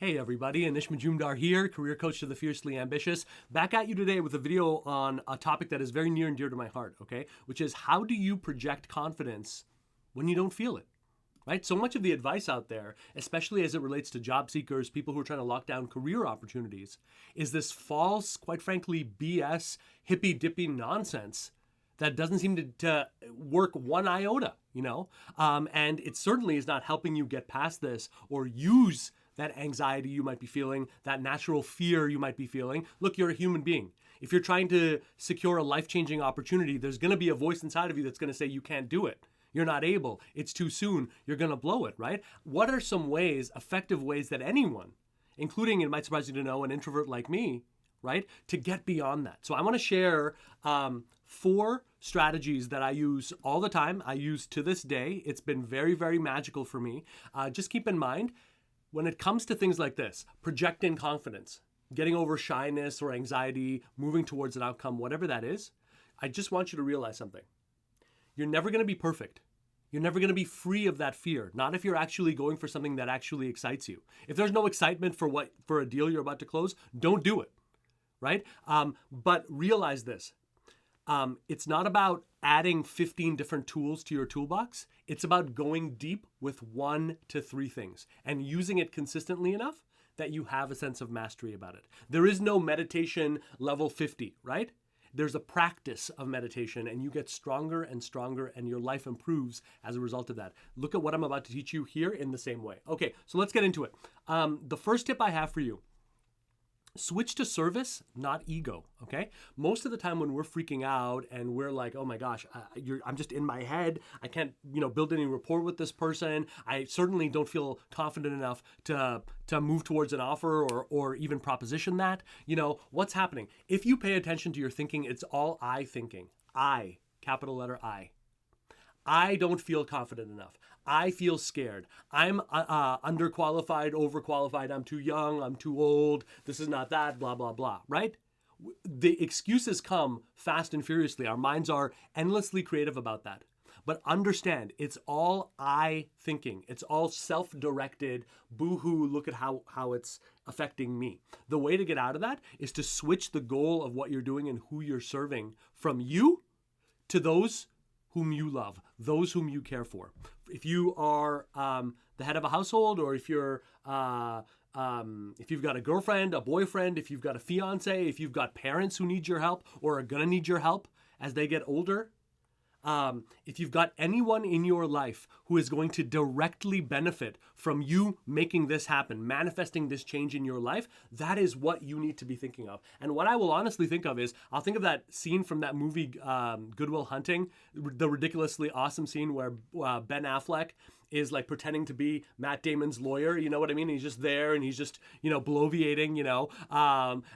Hey everybody, Anish Majumdar here, career coach to the fiercely ambitious. Back at you today with a video on a topic that is very near and dear to my heart, okay? Which is, how do you project confidence when you don't feel it? Right? So much of the advice out there, especially as it relates to job seekers, people who are trying to lock down career opportunities, is this false, quite frankly, BS, hippy-dippy nonsense that doesn't seem to work one iota, and it certainly is not helping you get past this or use that anxiety you might be feeling, that natural fear you might be feeling. Look, you're a human being. If you're trying to secure a life-changing opportunity, there's going to be a voice inside of you that's going to say you can't do it. You're not able. It's too soon. You're going to blow it, right? What are some ways, effective ways that anyone, including, it might surprise you to know, an introvert like me, right, to get beyond that? So I want to share 4 strategies that I use all the time. I use to this day. It's been very, very magical for me. Just keep in mind, when it comes to things like this, projecting confidence, getting over shyness or anxiety, moving towards an outcome, whatever that is, I just want you to realize something. You're never going to be perfect. You're never going to be free of that fear. Not if you're actually going for something that actually excites you. If there's no excitement for a deal you're about to close, don't do it, right? But realize this. It's not about adding 15 different tools to your toolbox. It's about going deep with 1 to 3 things and using it consistently enough that you have a sense of mastery about it. There is no meditation level 50, right? There's a practice of meditation, and you get stronger and stronger, and your life improves as a result of that. Look at what I'm about to teach you here in the same way. Okay, so let's get into it. The first tip I have for you: switch to service, not ego, okay? Most of the time when we're freaking out and we're like, oh my gosh, I'm just in my head. I can't, build any rapport with this person. I certainly don't feel confident enough to move towards an offer or even proposition that. What's happening? If you pay attention to your thinking, it's all I thinking. I, capital letter I. I don't feel confident enough. I feel scared. I'm underqualified, overqualified. I'm too young. I'm too old. This is not that, blah, blah, blah, right? The excuses come fast and furiously. Our minds are endlessly creative about that. But understand, it's all I thinking. It's all self-directed, boo-hoo, look at how it's affecting me. The way to get out of that is to switch the goal of what you're doing and who you're serving from you to those whom you love, those whom you care for. If you are the head of a household, or if you're if you've got a girlfriend, a boyfriend, if you've got a fiance, if you've got parents who need your help or are gonna need your help as they get older, if you've got anyone in your life who is going to directly benefit from you making this happen, manifesting this change in your life, that is what you need to be thinking of. And what I will honestly think of is, I'll think of that scene from that movie, Good Will Hunting, the ridiculously awesome scene where Ben Affleck is like pretending to be Matt Damon's lawyer, you know what I mean? He's just there and he's just, bloviating,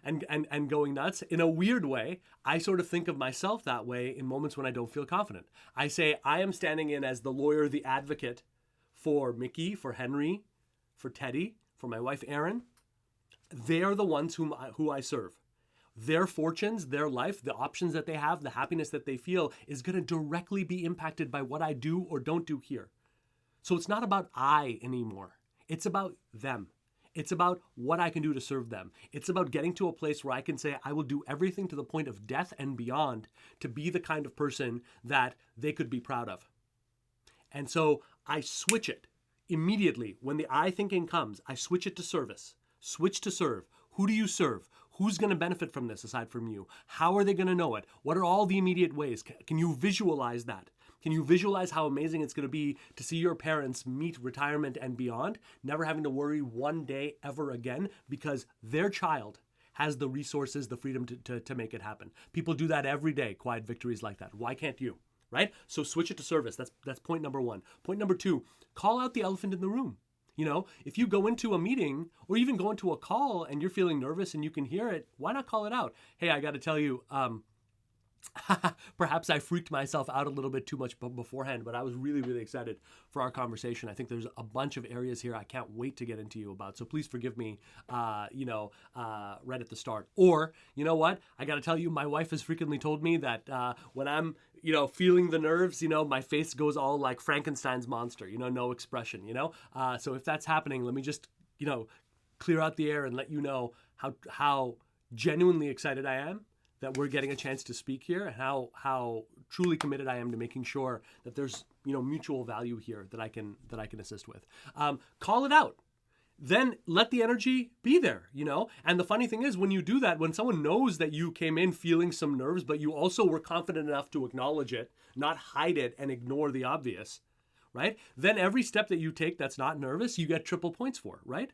and going nuts. In a weird way, I sort of think of myself that way in moments when I don't feel confident. I say, I am standing in as the lawyer, the advocate for Mickey, for Henry, for Teddy, for my wife, Erin. They are the ones who I serve. Their fortunes, their life, the options that they have, the happiness that they feel is going to directly be impacted by what I do or don't do here. So it's not about I anymore. It's about them. It's about what I can do to serve them. It's about getting to a place where I can say I will do everything to the point of death and beyond to be the kind of person that they could be proud of. And so I switch it immediately. When the I thinking comes, I switch it to service. Switch to serve. Who do you serve? Who's going to benefit from this aside from you? How are they going to know it? What are all the immediate ways? Can you visualize that? Can you visualize how amazing it's going to be to see your parents meet retirement and beyond, never having to worry one day ever again because their child has the resources, the freedom to make it happen? People do that every day, quiet victories like that. Why can't you? Right? So switch it to service. That's point number 1. Point number 2, call out the elephant in the room. If you go into a meeting or even go into a call and you're feeling nervous and you can hear it, why not call it out? Hey, I got to tell you, perhaps I freaked myself out a little bit too much beforehand, but I was really, really excited for our conversation. I think there's a bunch of areas here I can't wait to get into you about. So please forgive me, right at the start. Or, you know what? I got to tell you, my wife has frequently told me that when I'm, feeling the nerves, my face goes all like Frankenstein's monster, no expression, So if that's happening, let me just, clear out the air and let you know how genuinely excited I am that we're getting a chance to speak here, and how truly committed I am to making sure that there's mutual value here that I can assist with. Call it out. Then let the energy be there, And the funny thing is, when you do that, when someone knows that you came in feeling some nerves, but you also were confident enough to acknowledge it, not hide it and ignore the obvious, right? Then every step that you take that's not nervous, you get triple points for, right?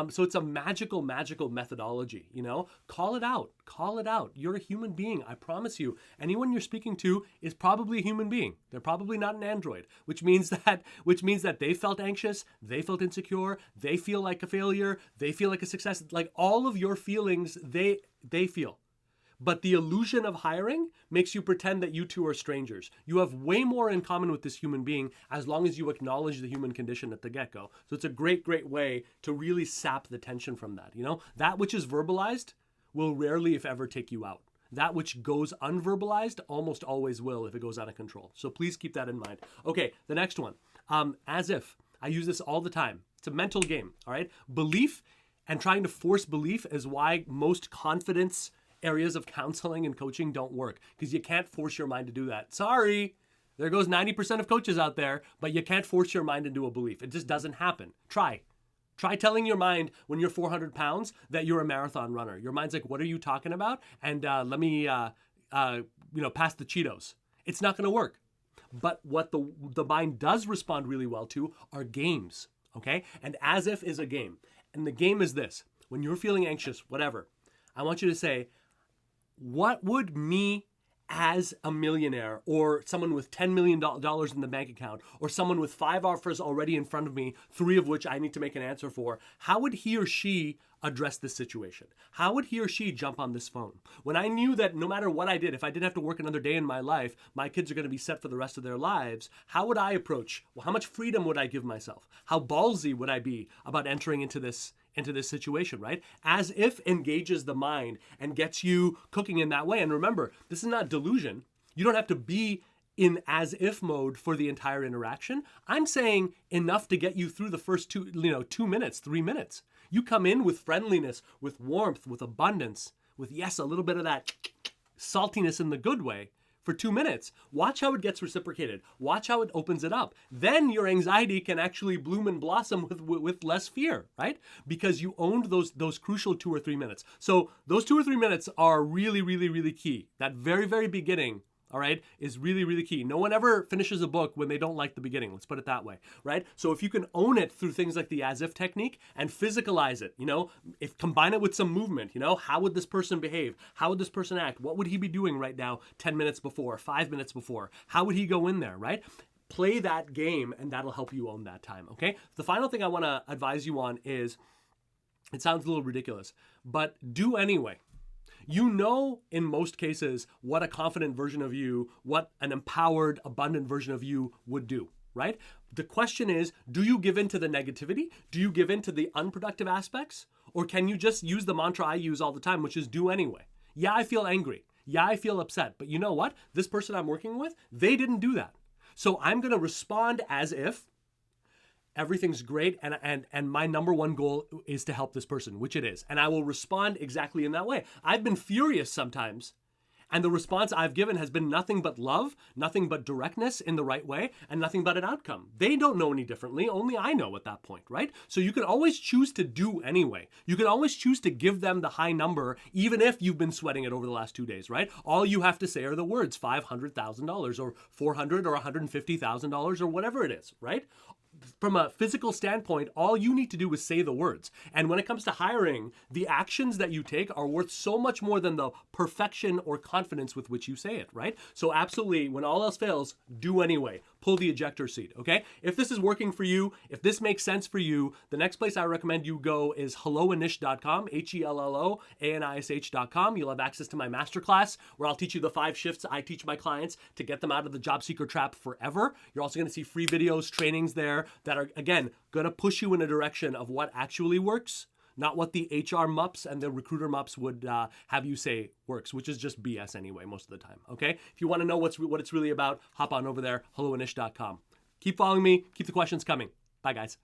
So it's a magical methodology, Call it out. Call it out. You're a human being. I promise you. Anyone you're speaking to is probably a human being. They're probably not an android, which means that they felt anxious, they felt insecure, they feel like a failure, they feel like a success. Like all of your feelings, they feel. But the illusion of hiring makes you pretend that you two are strangers. You have way more in common with this human being as long as you acknowledge the human condition at the get-go. So it's a great way to really sap the tension from that. That which is verbalized will rarely, if ever, take you out. That which goes unverbalized almost always will if it goes out of control. So please keep that in mind. Okay, the next one. As if. I use this all the time. It's a mental game, all right? Belief and trying to force belief is why most confidence areas of counseling and coaching don't work, because you can't force your mind to do that. Sorry, there goes 90% of coaches out there, but you can't force your mind into a belief. It just doesn't happen. Try telling your mind when you're 400 pounds that you're a marathon runner. Your mind's like, what are you talking about? And let me, pass the Cheetos. It's not going to work. But what the mind does respond really well to are games, okay? And as if is a game. And the game is this. When you're feeling anxious, whatever, I want you to say, what would me as a millionaire, or someone with $10 million in the bank account, or someone with 5 offers already in front of me, 3 of which I need to make an answer for, how would he or she address this situation? How would he or she jump on this phone? When I knew that no matter what I did, if I didn't have to work another day in my life, my kids are going to be set for the rest of their lives, how would I approach? Well, how much freedom would I give myself? How ballsy would I be about entering into this situation, right? As if engages the mind and gets you cooking in that way. And remember, this is not delusion. You don't have to be in as if mode for the entire interaction. I'm saying enough to get you through the first 2 minutes, 3 minutes. You come in with friendliness, with warmth, with abundance, with, yes, a little bit of that saltiness in the good way for 2 minutes. Watch how it gets reciprocated. Watch how it opens it up. Then your anxiety can actually bloom and blossom with less fear, right? Because you owned those crucial 2 or 3 minutes. So those 2 or 3 minutes are really, really, really key. That very, very beginning, all right, is really, really key. No one ever finishes a book when they don't like the beginning. Let's put it that way, right? So if you can own it through things like the as-if technique and physicalize it, if combine it with some movement, how would this person behave? How would this person act? What would he be doing right now 10 minutes before, 5 minutes before? How would he go in there, right? Play that game, and that'll help you own that time, okay? The final thing I want to advise you on is, it sounds a little ridiculous, but do anyway. In most cases, what a confident version of you, what an empowered, abundant version of you would do, right? The question is, do you give in to the negativity? Do you give in to the unproductive aspects? Or can you just use the mantra I use all the time, which is do anyway? Yeah, I feel angry. Yeah, I feel upset. But you know what? This person I'm working with, they didn't do that. So I'm going to respond as if everything's great, and my number one goal is to help this person, which it is. And I will respond exactly in that way. I've been furious sometimes, and the response I've given has been nothing but love, nothing but directness in the right way, and nothing but an outcome. They don't know any differently, only I know at that point, right? So you can always choose to do anyway. You can always choose to give them the high number, even if you've been sweating it over the last 2 days, right? All you have to say are the words $500,000 or $400,000 or $150,000 or whatever it is, right? From a physical standpoint, all you need to do is say the words. And when it comes to hiring, the actions that you take are worth so much more than the perfection or confidence with which you say it, right? So absolutely, when all else fails, do anyway. Pull the ejector seat, okay? If this is working for you, if this makes sense for you, the next place I recommend you go is helloanish.com, HELLOANISH.com. You'll have access to my masterclass where I'll teach you the 5 shifts I teach my clients to get them out of the job seeker trap forever. You're also going to see free videos, trainings there that are, again, going to push you in a direction of what actually works, not what the HR mups and the recruiter mups would have you say works, which is just BS anyway most of the time, okay? If you want to know what it's really about, hop on over there, helloanish.com. Keep following me. Keep the questions coming. Bye, guys.